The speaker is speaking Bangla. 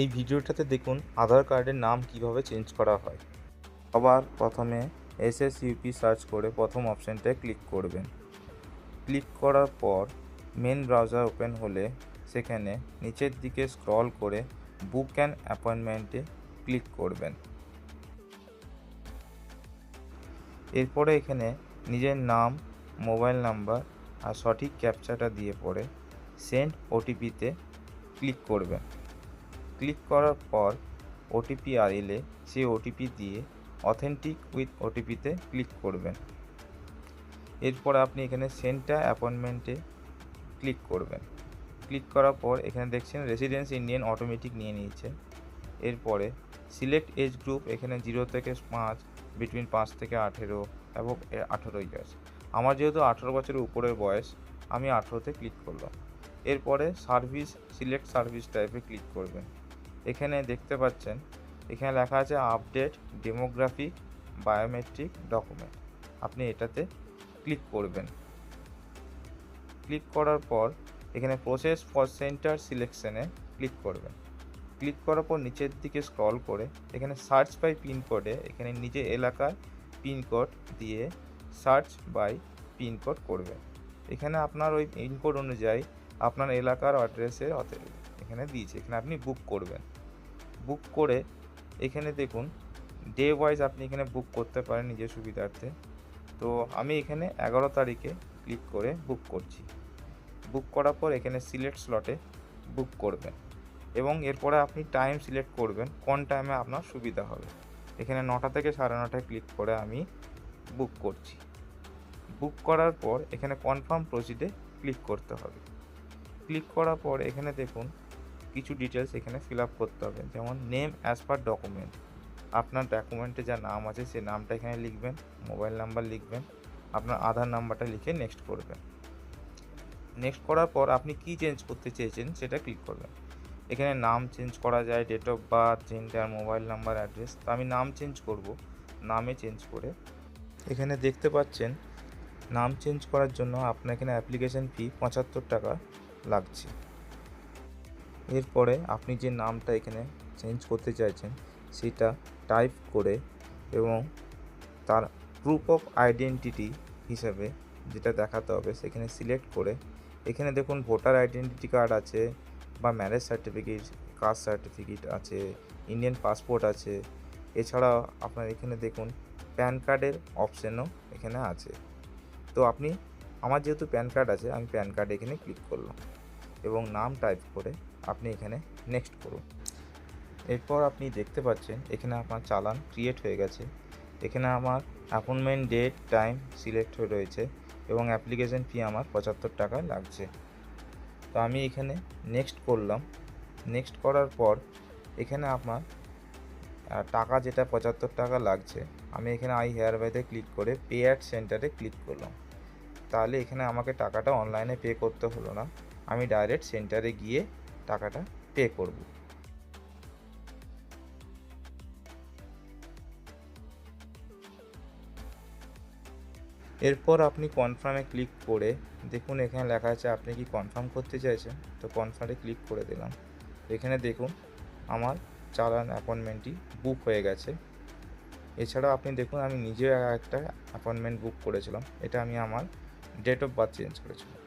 এই ভিডিওটাতে দেখুন আধার কার্ডের নাম কিভাবে চেঞ্জ করা হয়। সবার প্রথমে SSUP সার্চ করে প্রথম অপশানটায় ক্লিক করবেন। ক্লিক করার পর মেন ব্রাউজার ওপেন হলে সেখানে নিচের দিকে স্ক্রল করে বুক অ্যান অ্যাপয়েন্টমেন্টে ক্লিক করবেন। এরপরে এখানে নিজের নাম, মোবাইল নাম্বার আর সঠিক ক্যাপচাটা দিয়ে পরে সেন্ড OTPতে ক্লিক করবেন। ক্লিক করার পর ওটিপি এলে সেই ওটিপি দিয়ে অথেন্টিক উইথ ওটিপিতে ক্লিক করবেন। এরপর আপনি এখানে সেন্টার অ্যাপয়েন্টমেন্টে ক্লিক করবেন। ক্লিক করার পর এখানে দেখছেন রেসিডেন্স ইন্ডিয়ান অটোমেটিক নিয়ে নিয়েছে। এরপরে সিলেক্ট এজ গ্রুপ এখানে 0 থেকে 5, বিটুইন 5 থেকে 18 এবং 18 ইয়ার্স। আমার যেহেতু 18 বছরের উপরের বয়স, আমি 18তে ক্লিক করলাম। এরপরে সার্ভিস, সিলেক্ট সার্ভিস টাইপে ক্লিক করবেন। এখানে দেখতে পাচ্ছেন এখানে লেখা আছে আপডেট ডেমোগ্রাফিক বায়োমেট্রিক ডকুমেন্ট। আপনি এটাতে ক্লিক করবেন। ক্লিক করার পর এখানে প্রসেস ফর সেন্টার সিলেকশনে ক্লিক করবেন। ক্লিক করার পর নিচের দিকে স্ক্রল করে এখানে সার্চ বাই পিনকোডে এখানে নিজের এলাকার পিনকোড দিয়ে সার্চ বাই পিনকোড করবেন। এখানে আপনার ওই পিনকোড অনুযায়ী আপনার এলাকার অ্যাড্রেসে এখানে দিয়েছে, এখানে আপনি বুক করবেন। বুক করে এখানে দেখুন ডে ওয়াইজ আপনি এখানে বুক করতে পারেন নিজের সুবিধার্থে। তো আমি এখানে 11 তারিখে ক্লিক করে বুক করছি। বুক করার পর এখানে সিলেক্ট স্লটে বুক করবেন এবং এরপরে আপনি টাইম সিলেক্ট করবেন কোন টাইমে আপনার সুবিধা হবে। এখানে 9টা থেকে 9:30টায় ক্লিক করে আমি বুক করছি। বুক করার পর এখানে কনফার্ম প্রসিডে ক্লিক করতে হবে। ক্লিক করার পর এখানে দেখুন কিছু ডিটেলস এখানে ফিল আপ করতে হবে, যেমন নেম অ্যাজ পার ডকুমেন্ট। আপনার ডকুমেন্টে যা নাম আছে সেই নামটা এখানে লিখবেন, মোবাইল নাম্বার লিখবেন, আপনার আধার নাম্বারটা লিখে নেক্সট করবেন। নেক্সট করার পর আপনি কি চেঞ্জ করতে চেয়েছেন সেটা ক্লিক করবেন। এখানে নাম চেঞ্জ করা যায়, date of birth, gender, mobile number, address. তো আমি নাম চেঞ্জ করব, নামে চেঞ্জ করে এখানে দেখতে পাচ্ছেন নাম চেঞ্জ করার জন্য আপনার এখানে অ্যাপ্লিকেশন ফি 75 টাকা লাগছে। এরপরে আপনি যে নামটা এখানে চেঞ্জ করতে চাইছেন সেটা টাইপ করে এবং তার প্রুফ অফ আইডেন্টিটি হিসাবে যেটা দেখাতে হবে সেখানে সিলেক্ট করে এখানে দেখুন ভোটার আইডেন্টিটি কার্ড আছে বা ম্যারেজ সার্টিফিকেট, কাস্ট সার্টিফিকেট আছে, ইন্ডিয়ান পাসপোর্ট আছে। এছাড়াও আপনার এখানে দেখুন প্যান কার্ডের অপশানও এখানে আছে। তো আপনি, আমার যেহেতু প্যান কার্ড আছে, আমি প্যান কার্ড এখানে ক্লিক করলাম এবং নাম টাইপ করে আপনি এখানে নেক্সট করুন। এরপর আপনি দেখতে পাচ্ছেন এখানে আপনার চালান ক্রিয়েট হয়ে গেছে। এখানে আমার অ্যাপয়েন্টমেন্ট ডেট টাইম সিলেক্ট হয়ে রয়েছে এবং অ্যাপ্লিকেশন ফি আমার 75 টাকা লাগছে। তো আমি এখানে নেক্সট করলাম। নেক্সট করার পর এখানে আপনার টাকা যেটা 75 টাকা লাগছে, আমি এখানে আই হেয়ার বাইতে ক্লিক করে পে অ্যাট সেন্টারে ক্লিক করলাম। তাহলে এখানে আমাকে টাকাটা অনলাইনে পে করতে হলো না, আমি ডাইরেক্ট সেন্টারে গিয়ে টাকাটা পে করব। এরপর আপনি কনফার্মে ক্লিক করে দেখুন এখানে লেখা আছে আপনি কি কনফার্ম করতে চাইছেন। তো কনফার্মে ক্লিক করে দিলাম। এখানে দেখুন আমার চালান অ্যাপয়েন্টমেন্টটি বুক হয়ে গেছে। এছাড়াও আপনি দেখুন আমি নিজেও একটা অ্যাপয়েন্টমেন্ট বুক করেছিলাম, এটা আমি আমার ডেট অফ বার্থ চেঞ্জ করেছিলাম।